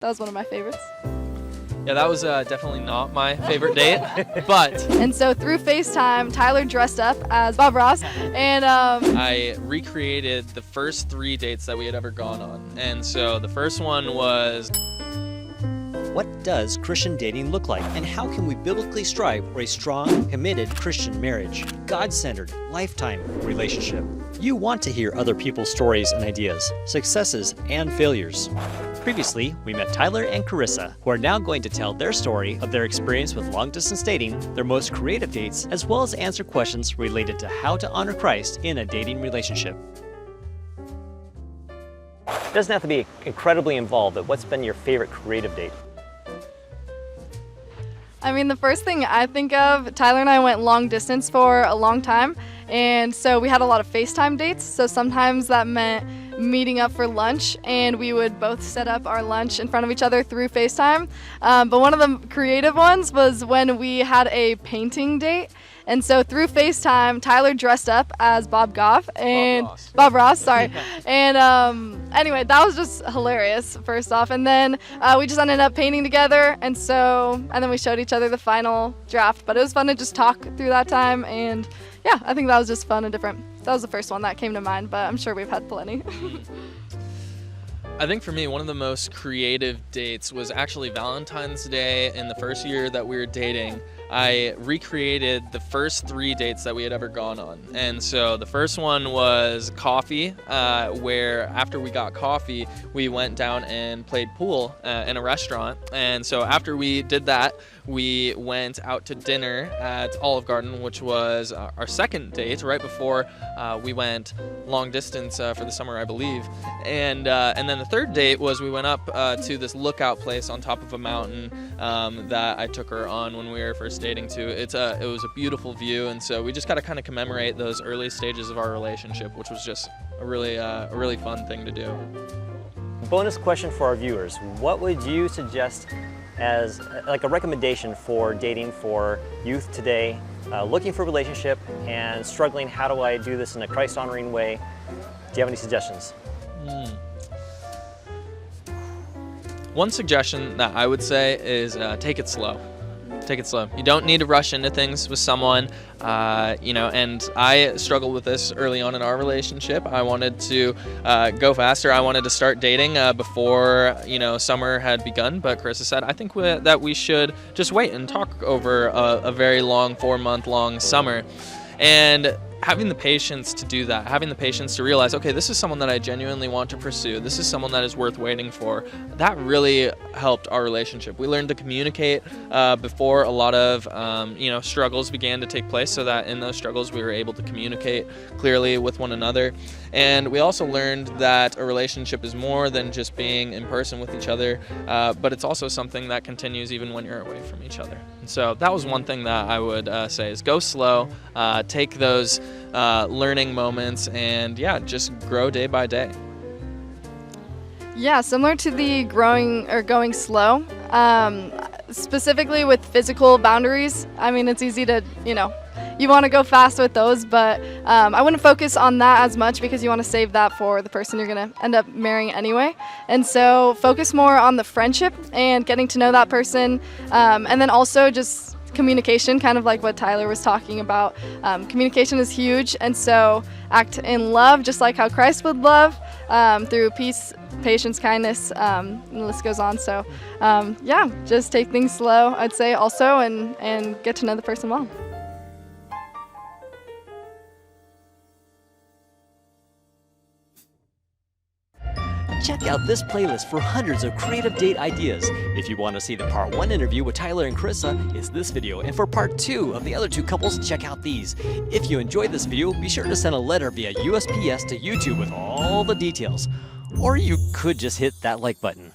That was one of my favorites. Yeah, that was definitely not my favorite date, but... And so through FaceTime, Tyler dressed up as Bob Ross, and I recreated the first 3 dates that we had ever gone on. And so the first one was... What does Christian dating look like, and how can we biblically strive for a strong, committed Christian marriage? God-centered, lifetime relationship. You want to hear other people's stories and ideas, successes and failures. Previously, we met Tyler and Carissa, who are now going to tell their story of their experience with long-distance dating, their most creative dates, as well as answer questions related to how to honor Christ in a dating relationship. It doesn't have to be incredibly involved, but what's been your favorite creative date? I mean, the first thing I think of, Tyler and I went long distance for a long time, and so we had a lot of FaceTime dates. So sometimes that meant meeting up for lunch, and we would both set up our lunch in front of each other through FaceTime. But one of the creative ones was when we had a painting date. And so through FaceTime, Tyler dressed up as Bob Ross, sorry. And anyway, that was just hilarious, first off. And then we just ended up painting together. And then we showed each other the final draft. But it was fun to just talk through that time. And yeah, I think that was just fun and different. That was the first one that came to mind, but I'm sure we've had plenty. I think for me, one of the most creative dates was actually Valentine's Day in the first year that we were dating. I recreated the first 3 dates that we had ever gone on. And so the first one was coffee, where after we got coffee, we went down and played pool in a restaurant. And so after we did that, we went out to dinner at Olive Garden, which was our second date, right before we went long distance for the summer, I believe. And then the third date was we went up to this lookout place on top of a mountain that I took her on when we were first dating too. It was a beautiful view, and so we just got to kind of commemorate those early stages of our relationship, which was just a really fun thing to do. Bonus question for our viewers. What would you suggest as like a recommendation for dating for youth today, looking for a relationship and struggling? How do I do this in a Christ-honoring way? Do you have any suggestions? One suggestion that I would say is take it slow. Take it slow. You don't need to rush into things with someone, and I struggled with this early on in our relationship. I wanted to go faster. I wanted to start dating before, summer had begun, but Carissa said, I think that we should just wait and talk over a very long 4-month-long summer. And having the patience to do that, having the patience to realize, okay, this is someone that I genuinely want to pursue, this is someone that is worth waiting for, that really helped our relationship. We learned to communicate before a lot of struggles began to take place, so that in those struggles we were able to communicate clearly with one another. And we also learned that a relationship is more than just being in person with each other, but it's also something that continues even when you're away from each other. And so that was one thing that I would say is go slow, take those learning moments, and just grow day by day. Yeah, similar to the going slow, specifically with physical boundaries. I mean, it's easy to, you want to go fast with those, but I wouldn't focus on that as much because you want to save that for the person you're going to end up marrying anyway. And so focus more on the friendship and getting to know that person, and then also just communication, kind of like what Tyler was talking about. Communication is huge, and so act in love, just like how Christ would love, through peace, patience, kindness, and the list goes on. So just take things slow, I'd say also, and get to know the person well. Check out this playlist for hundreds of creative date ideas. If you want to see the part 1 interview with Tyler and Carissa, it's this video, and for part 2 of the other 2 couples, check out these. If you enjoyed this video, be sure to send a letter via USPS to YouTube with all the details. Or you could just hit that like button.